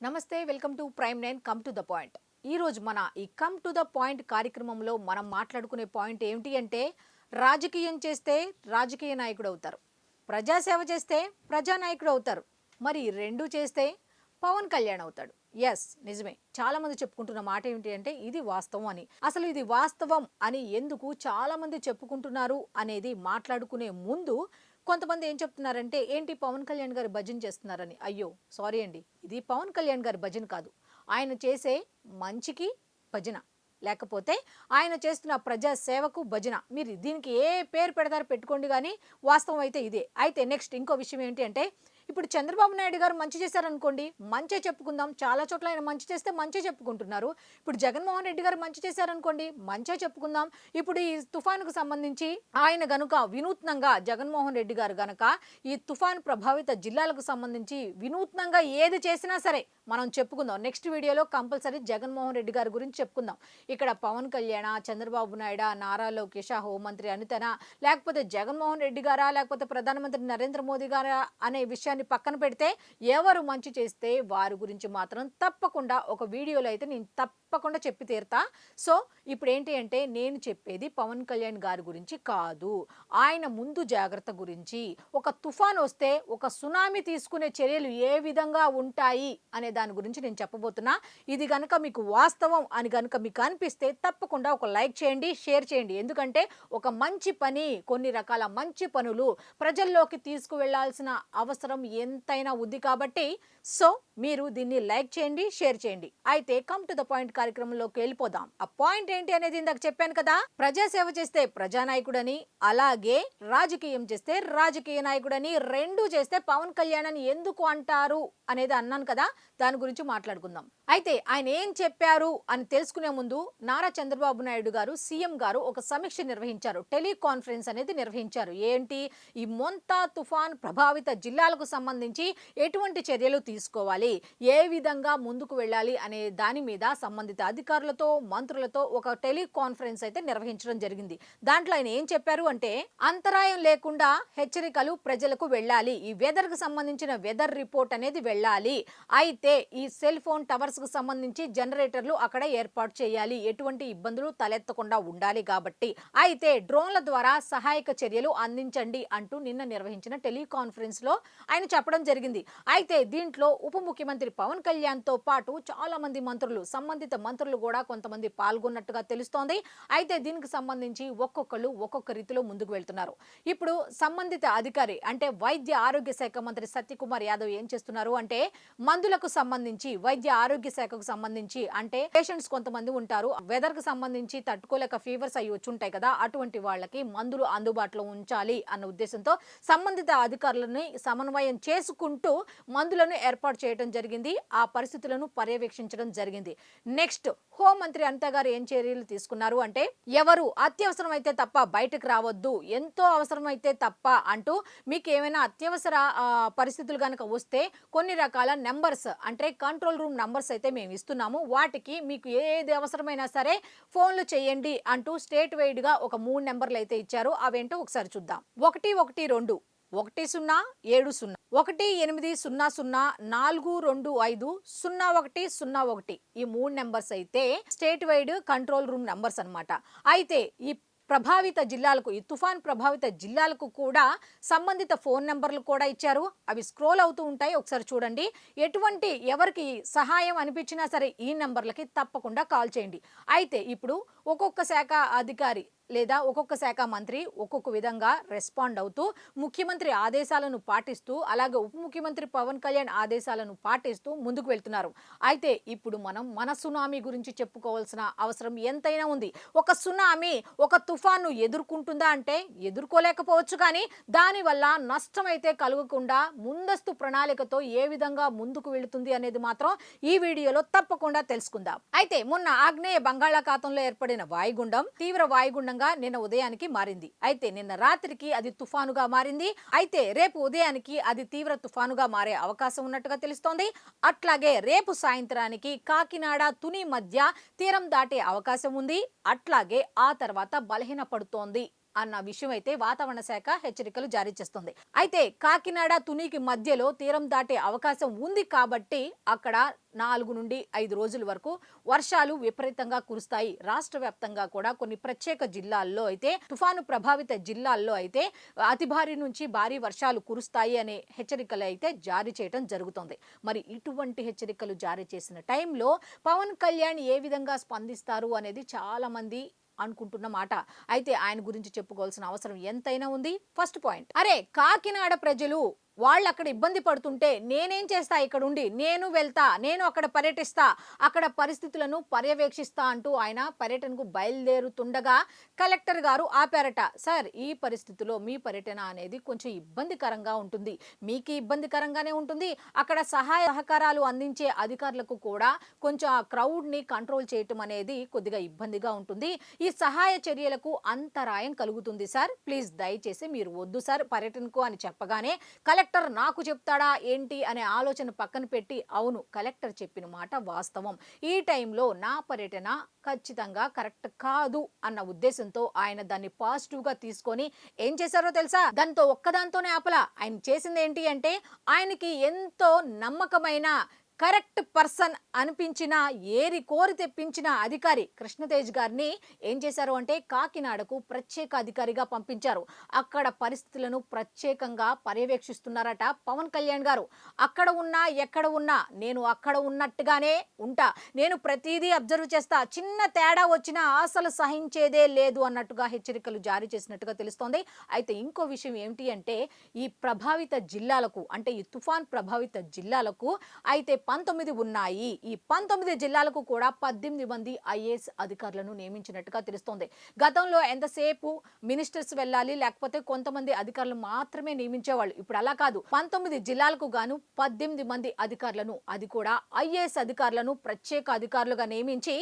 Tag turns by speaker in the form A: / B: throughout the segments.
A: నమస్తే welcome to prime 9 come to the point. ఈ రోజు మన ఈ కమ్ టు ద పాయింట్ కార్యక్రమంలో మనం మాట్లాడుకునే పాయింట్ ఏమిటి అంటే రాజకీయం చేస్తే రాజకీయ నాయకుడు అవుతారు, ప్రజాసేవ చేస్తే ప్రజానాయకుడు అవుతారు, మరి రెండు చేస్తే పవన్ కళ్యాణ్ అవుతాడు. ఎస్, నిజమే. చాలా మంది చెప్పుకుంటున్న మాట ఏమిటి అంటే ఇది వాస్తవం అని. అసలు ఇది వాస్తవం అని ఎందుకు చాలా మంది చెప్పుకుంటున్నారు అనేది మాట్లాడుకునే ముందు కొంతమంది ఏం చెప్తున్నారంటే ఏంటి పవన్ కళ్యాణ్ గారు భజన చేస్తున్నారని. అయ్యో సారీ అండి, ఇది పవన్ కళ్యాణ్ గారి భజన కాదు. ఆయన చేసే మంచికి భజన, లేకపోతే ఆయన చేస్తున్న ప్రజా సేవకు భజన. మీరు దీనికి ఏ పేరు పెడతారో పెట్టుకోండి, కానీ వాస్తవం అయితే ఇదే. అయితే నెక్స్ట్ ఇంకో విషయం ఏంటి అంటే ఇప్పుడు చంద్రబాబు నాయుడు గారు మంచి చేశారనుకోండి, మంచి చెప్పుకుందాం. చాలా చోట్ల ఆయన మంచి చేస్తే మంచి చెప్పుకుంటున్నారు. ఇప్పుడు జగన్మోహన్ రెడ్డి గారు మంచి చేశారనుకోండి, మంచి చెప్పుకుందాం. ఇప్పుడు ఈ తుఫానుకు సంబంధించి ఆయన గనుక వినూత్నంగా జగన్మోహన్ రెడ్డి గారు గనక ఈ తుఫాను ప్రభావిత జిల్లాలకు సంబంధించి వినూత్నంగా ఏది చేసినా సరే మనం చెప్పుకుందాం. నెక్స్ట్ వీడియోలో కంపల్సరీ జగన్మోహన్ రెడ్డి గారి గురించి చెప్పుకుందాం. ఇక్కడ పవన్ కళ్యాణ, చంద్రబాబు నాయుడు, నారా లోకేష్, హోంమంత్రి అనితన, లేకపోతే జగన్మోహన్ రెడ్డి గారా, లేకపోతే ప్రధానమంత్రి నరేంద్ర మోదీ గారా అనే విషయాన్ని పక్కన పెడితే ఎవరు మంచి చేస్తే వారి గురించి మాత్రం తప్పకుండా ఒక వీడియోలో అయితే నేను తప్పకుండా చెప్పి తీరుతా. సో ఇప్పుడు ఏంటి అంటే నేను చెప్పేది పవన్ కళ్యాణ్ గారి గురించి కాదు, ఆయన ముందు జాగ్రత్త గురించి. ఒక తుఫాన్ వస్తే ఒక సునామీ తీసుకునే చర్యలు ఏ విధంగా ఉంటాయి అనే దాని గురించి నేను చెప్పబోతున్నా. ఇది కనుక మీకు వాస్తవం అని కనుక మీకు అనిపిస్తే తప్పకుండా ఒక లైక్ చేయండి, షేర్ చేయండి. ఎందుకంటే ఒక మంచి పని, కొన్ని రకాల మంచి పనులు ప్రజల్లోకి తీసుకువెళ్లాల్సిన అవసరం ఎంతైనా ఉంది కాబట్టి సో మీరు దీన్ని లైక్ చేయండి, షేర్ చేయండి. అయితే కమ్ టు ద పాయింట్ కార్యక్రమంలోకి వెళ్ళిపోదాం. ఆ పాయింట్ ఏంటి అనేది ఇందాక చెప్పాను కదా, ప్రజాసేవ చేస్తే ప్రజానాయకుడని, అలాగే రాజకీయం చేస్తే రాజకీయ నాయకుడని, రెండు చేస్తే పవన్ కళ్యాణ్ అని ఎందుకు అంటారు అనేది అన్నాను కదా, దాని గురించి మాట్లాడుకుందాం. అయితే ఆయన ఏం చెప్పారు అని తెలుసుకునే ముందు నారా చంద్రబాబు నాయుడు గారు సీఎం గారు ఒక సమీక్ష నిర్వహించారు, టెలికాన్ఫరెన్స్ అనేది నిర్వహించారు. ఏంటి, ఈ మొంతా తుఫాన్ ప్రభావిత జిల్లాలకు సంబంధించి ఎటువంటి చర్యలు తీసుకోవాలి, ఏ విధంగా ముందుకు వెళ్ళాలి అనే దాని మీద సంబంధిత అధికారులతో మంత్రులతో ఒక టెలికాన్ఫరెన్స్ అయితే నిర్వహించడం జరిగింది. దాంట్లో ఆయన ఏం చెప్పారు అంటే అంతరాయం లేకుండా హెచ్చరికలు ప్రజలకు వెళ్ళాలి, ఈ వెదర్ కు సంబంధించిన వెదర్ రిపోర్ట్ అనేది వెళ్ళాలి. అయితే ఈ సెల్ ఫోన్ టవర్స్ కు సంబంధించి జనరేటర్లు అక్కడ ఏర్పాటు చేయాలి, ఎటువంటి ఇబ్బందులు తలెత్తకుండా ఉండాలి కాబట్టి. అయితే డ్రోన్ల ద్వారా సహాయక చర్యలు అందించండి అంటూ నిన్న నిర్వహించిన టెలికాన్ఫరెన్స్ లో ఆయన చెప్పడం జరిగింది. అయితే దీంట్లో ఉప ముఖ్యమంత్రి పవన్ కళ్యాణ్ తో పాటు చాలా మంది మంత్రులు, సంబంధిత మంత్రులు కూడా కొంతమంది పాల్గొన్నట్టుగా తెలుస్తోంది. అయితే దీనికి సంబంధించి ఒక్కొక్కరు ఒక్కొక్క రీతిలో ముందుకు వెళ్తున్నారు. ఇప్పుడు సంబంధిత అధికారి అంటే వైద్య ఆరోగ్య శాఖ మంత్రి సత్యకుమార్ యాదవ్ ఏం చేస్తున్నారు అంటే మందులకు సంబంధించి వైద్య ఆరోగ్య శాఖకు సంబంధించి అంటే పేషెంట్స్ కొంతమంది ఉంటారు, వెదర్ కు సంబంధించి తట్టుకోలేక ఫీవర్స్ అయ్యి వచ్చి ఉంటాయి కదా, అటువంటి వాళ్ళకి మందులు అందుబాటులో ఉంచాలి అన్న ఉద్దేశంతో సంబంధిత అధికారులని సమన్వయం చేసుకుంటూ మందులను ఏర్పాటు చేయడం జరిగింది, ఆ పరిస్థితులను పర్యవేక్షించడం జరిగింది. నెక్స్ట్ హోంమంత్రి అనిత గారు ఏం చర్యలు తీసుకున్నారు అంటే ఎవరు అత్యవసరం అయితే తప్ప బయటకు రావద్దు, ఎంతో అవసరమైతే తప్ప అంటూ మీకు ఏమైనా అత్యవసర పరిస్థితులు కనుక వస్తే కొన్ని రకాల నెంబర్స్ అంటే కంట్రోల్ రూమ్ నంబర్స్ అయితే మేము ఇస్తున్నాము, వాటికి మీకు ఏది అవసరమైనా సరే ఫోన్లు చేయండి అంటూ స్టేట్ వైడ్ గా ఒక 3 నెంబర్లు అయితే ఇచ్చారు. అవేంటో ఒకసారి చూద్దాం. 112 1070 1800 425 0101 ఈ 3 నెంబర్స్ అయితే state wide control room numbers అన్నమాట. అయితే ఈ ప్రభావిత జిల్లాలకు, ఈ తుఫాన్ ప్రభావిత జిల్లాలకు కూడా సంబంధిత ఫోన్ నెంబర్లు కూడా ఇచ్చారు. అవి స్క్రోల్ అవుతూ ఉంటాయి, ఒకసారి చూడండి. ఎటువంటి ఎవరికి సహాయం అనిపించినా సరే ఈ నెంబర్లకి తప్పకుండా కాల్ చేయండి. అయితే ఇప్పుడు ఒక్కొక్క శాఖ అధికారి లేదా ఒక్కొక్క శాఖ మంత్రి ఒక్కొక్క విధంగా రెస్పాండ్ అవుతూ ముఖ్యమంత్రి ఆదేశాలను పాటిస్తూ అలాగే ఉప ముఖ్యమంత్రి పవన్ కళ్యాణ్ ఆదేశాలను పాటిస్తూ ముందుకు వెళ్తున్నారు. అయితే ఇప్పుడు మనం మన సునామీ గురించి చెప్పుకోవాల్సిన అవసరం ఎంతైనా ఉంది. ఒక సునామీ ఒక తుఫాను ఎదుర్కొంటుందా అంటే ఎదుర్కోలేకపోవచ్చు, కానీ దానివల్ల నష్టం అయితే కలగకుండా ముందస్తు ప్రణాళికతో ఏ విధంగా ముందుకు వెళుతుంది అనేది మాత్రం ఈ వీడియోలో తప్పకుండా తెలుసుకుందాం. అయితే మొన్న ఆగ్నేయ బంగాళాఖాతంలో ఏర్పడిన వాయుగుండం తీవ్ర వాయుగుండంగా నిన్న ఉదయానికి మారింది. అయితే నిన్న రాత్రికి అది తుఫానుగా మారింది. అయితే రేపు ఉదయానికి అది తీవ్ర తుఫానుగా మారే అవకాశం ఉన్నట్టుగా తెలుస్తోంది. అట్లాగే రేపు సాయంత్రానికి కాకినాడ తుని మధ్య తీరం దాటే అవకాశం ఉంది. అట్లాగే ఆ తర్వాత బలహీన పడుతోంది అన్న విషయం అయితే వాతావరణ శాఖ హెచ్చరికలు జారీ చేస్తుంది. అయితే కాకినాడ తునికి మధ్యలో తీరం దాటే అవకాశం ఉంది కాబట్టి అక్కడ 4 నుండి 5 రోజుల వరకు వర్షాలు విపరీతంగా కురుస్తాయి. రాష్ట్ర వ్యాప్తంగా కూడా కొన్ని ప్రత్యేక జిల్లాల్లో అయితే తుఫాను ప్రభావిత జిల్లాల్లో అయితే అతి భారీ నుంచి భారీ వర్షాలు కురుస్తాయి అనే హెచ్చరికలు అయితే జారీ చేయడం జరుగుతుంది. మరి ఇటువంటి హెచ్చరికలు జారీ చేసిన టైంలో పవన్ కళ్యాణ్ ఏ విధంగా స్పందిస్తారు అనేది చాలా మంది అనుకుంటున్న మాట. అయితే ఆయన గురించి చెప్పుకోవాల్సిన అవసరం ఎంతైనా ఉంది. ఫస్ట్ పాయింట్, అరే కాకినాడ ప్రజలు వాళ్ళు అక్కడ ఇబ్బంది పడుతుంటే నేనేం చేస్తా, ఇక్కడ ఉండి నేను వెళ్తా, నేను అక్కడ పర్యటిస్తా, అక్కడ పరిస్థితులను పర్యవేక్షిస్తా అంటూ ఆయన పర్యటనకు బయలుదేరుతుండగా కలెక్టర్ గారు ఆపారట. సార్, ఈ పరిస్థితిలో మీ పర్యటన అనేది కొంచెం ఇబ్బందికరంగా ఉంటుంది, మీకు ఇబ్బందికరంగానే ఉంటుంది, అక్కడ సహాయ సహకారాలు అందించే అధికారులకు కూడా కొంచెం ఆ క్రౌడ్ని కంట్రోల్ చేయటం అనేది కొద్దిగా ఇబ్బందిగా ఉంటుంది, ఈ సహాయ చర్యలకు అంతరాయం కలుగుతుంది సార్, ప్లీజ్ దయచేసి మీరు వద్దు సార్ పర్యటనకు అని చెప్పగానే కలెక్టర్ నాకు చెప్తాడా ఏంటి అనే ఆలోచన పక్కన పెట్టి అవును కలెక్టర్ చెప్పిన మాట వాస్తవం, ఈ టైంలో నా పర్యటన ఖచ్చితంగా కరెక్ట్ కాదు అన్న ఉద్దేశంతో ఆయన దాన్ని పాజిటివ్ గా తీసుకొని ఏం చేశారో తెలుసా, దాంతో ఒక్కదాంతోనే ఆపలా. ఆయన చేసింది ఏంటి అంటే ఆయనకి ఎంతో నమ్మకమైన కరెక్ట్ పర్సన్ అనిపించిన ఏరి కోరి తెప్పించిన అధికారి కృష్ణతేజ్ గారిని ఏం చేశారు అంటే కాకినాడకు ప్రత్యేక అధికారిగా పంపించారు. అక్కడ పరిస్థితులను ప్రత్యేకంగా పర్యవేక్షిస్తున్నారట పవన్ కళ్యాణ్ గారు. అక్కడ ఉన్నా ఎక్కడ ఉన్నా నేను అక్కడ ఉన్నట్టుగానే ఉంటా, నేను ప్రతిదీ అబ్జర్వ్ చేస్తా, చిన్న తేడా వచ్చినా అసలు సహించేదే లేదు అన్నట్టుగా హెచ్చరికలు జారీ చేసినట్టుగా తెలుస్తోంది. అయితే ఇంకో విషయం ఏమిటి అంటే ఈ ప్రభావిత జిల్లాలకు అంటే ఈ తుఫాన్ ప్రభావిత జిల్లాలకు అయితే 19 ఉన్నాయి. ఈ 19 జిల్లాలకు కూడా 18 మంది ఐఏఎస్ అధికారులను నియమించినట్టుగా తెలుస్తోంది. గతంలో ఎంతసేపు మినిస్టర్స్ వెళ్ళాలి, లేకపోతే కొంతమంది అధికారులు మాత్రమే నియమించేవాళ్ళు. ఇప్పుడు అలా కాదు, 19 జిల్లాలకు గాను 18 మంది అధికారులను, అది కూడా ఐఏఎస్ అధికారులను ప్రత్యేక అధికారులుగా నియమించి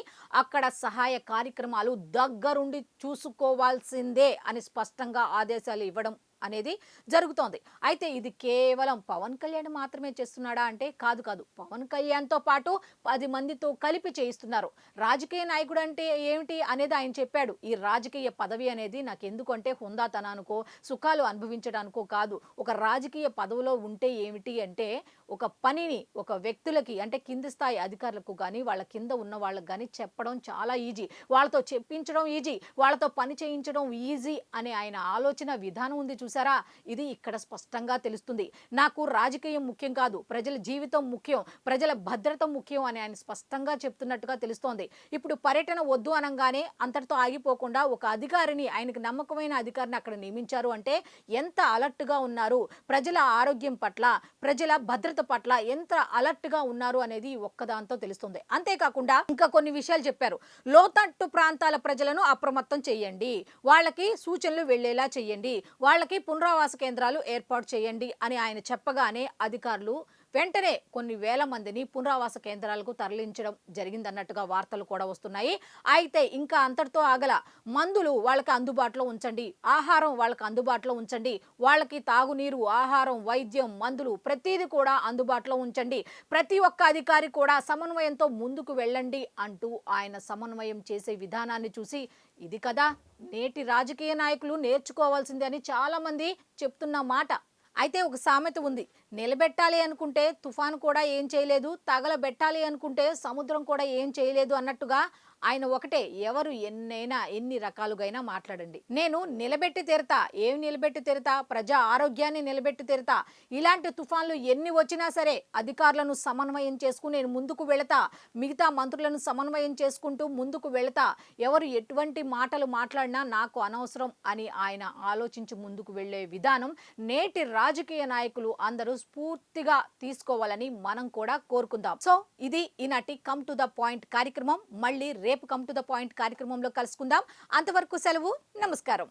A: అక్కడ సహాయ కార్యక్రమాలు దగ్గరుండి చూసుకోవాల్సిందే అని స్పష్టంగా ఆదేశాలు ఇవ్వడం అనేది జరుగుతోంది. అయితే ఇది కేవలం పవన్ కళ్యాణ్ మాత్రమే చేస్తున్నాడా అంటే కాదు కాదు, పవన్ కళ్యాణ్తో పాటు 10 మందితో కలిపి చేయిస్తున్నారు. రాజకీయ నాయకుడు అంటే ఏమిటి అనేది ఆయన చెప్పాడు. ఈ రాజకీయ పదవి అనేది నాకు ఎందుకంటే హుందాతనానికో సుఖాలు అనుభవించడానికో కాదు, ఒక రాజకీయ పదవిలో ఉంటే ఏమిటి అంటే ఒక పనిని ఒక వ్యక్తులకి అంటే కింది స్థాయి అధికారులకు కానీ వాళ్ళ కింద ఉన్న వాళ్ళకి కానీ చెప్పడం చాలా ఈజీ, వాళ్ళతో చెప్పించడం ఈజీ, వాళ్ళతో పని చేయించడం ఈజీ అనే ఆయన ఆలోచన విధానం ఉంది చూసారా. ఇది ఇక్కడ స్పష్టంగా తెలుస్తుంది. నాకు రాజకీయం ముఖ్యం కాదు, ప్రజల జీవితం ముఖ్యం, ప్రజల భద్రత ముఖ్యం అని ఆయన స్పష్టంగా చెప్తున్నట్టుగా తెలుస్తోంది. ఇప్పుడు పర్యటన వద్దు అనగానే అంతటితో ఆగిపోకుండా ఒక అధికారిని, ఆయనకు నమ్మకమైన అధికారిని అక్కడ నియమించారు అంటే ఎంత అలర్ట్ గా ఉన్నారు, ప్రజల ఆరోగ్యం పట్ల ప్రజల భద్రత పట్ల ఎంత అలర్ట్ గా ఉన్నారు అనేది ఒక్కదాంతో తెలుస్తుంది. అంతేకాకుండా ఇంకా కొన్ని విషయాలు చెప్పారు. లోతట్టు ప్రాంతాల ప్రజలను అప్రమత్తం చేయండి, వాళ్ళకి సూచనలు వెళ్లేలా చేయండి, వాళ్ళకి పునరావాస కేంద్రాలు ఏర్పాటు చేయండి అని ఆయన చెప్పగానే అధికారులు వెంటనే కొన్ని వేల మందిని పునరావాస కేంద్రాలకు తరలించడం జరిగిందన్నట్టుగా వార్తలు కూడా వస్తున్నాయి. అయితే ఇంకా అంతటితో ఆగల, మందులు వాళ్ళకి అందుబాటులో ఉంచండి, ఆహారం వాళ్ళకి అందుబాటులో ఉంచండి, వాళ్ళకి తాగునీరు, ఆహారం, వైద్యం, మందులు ప్రతిదీ కూడా అందుబాటులో ఉంచండి, ప్రతి ఒక్క అధికారి కూడా సమన్వయంతో ముందుకు వెళ్ళండి అంటూ ఆయన సమన్వయం చేసే విధానాన్ని చూసి ఇది కదా నేటి రాజకీయ నాయకులు నేర్చుకోవాల్సింది అని చాలా మంది చెప్తున్న మాట. అయితే ఒక సామెత ఉంది, నిలబెట్టాలి అనుకుంటే తుఫాను కూడా ఏం చేయలేదు, తగలబెట్టాలి అనుకుంటే సముద్రం కూడా ఏం చేయలేదు అన్నట్టుగా ఆయన ఒకటే, ఎవరు ఎన్నైనా ఎన్ని రకాలుగైనా మాట్లాడండి, నేను నిలబెట్టి తీరుతా. ఏం నిలబెట్టి తీరుతా? ప్రజా ఆరోగ్యాన్ని నిలబెట్టి తీరుతా. ఇలాంటి తుఫాన్లు ఎన్ని వచ్చినా సరే అధికారులను సమన్వయం చేసుకుని నేను ముందుకు వెళతా, మిగతా మంత్రులను సమన్వయం చేసుకుంటూ ముందుకు వెళతా, ఎవరు ఎటువంటి మాటలు మాట్లాడినా నాకు అనవసరం అని ఆయన ఆలోచించి ముందుకు వెళ్లే విధానం నేటి రాజకీయ నాయకులు అందరూ స్ఫూర్తిగా తీసుకోవాలని మనం కూడా కోరుకుందాం. సో ఇది ఈనాటి కమ్ టు ద పాయింట్ కార్యక్రమం. మళ్ళీ రేపు కమ్ టు ద పాయింట్ కార్యక్రమంలో కలుసుకుందాం. అంతవరకు సెలవు, నమస్కారం.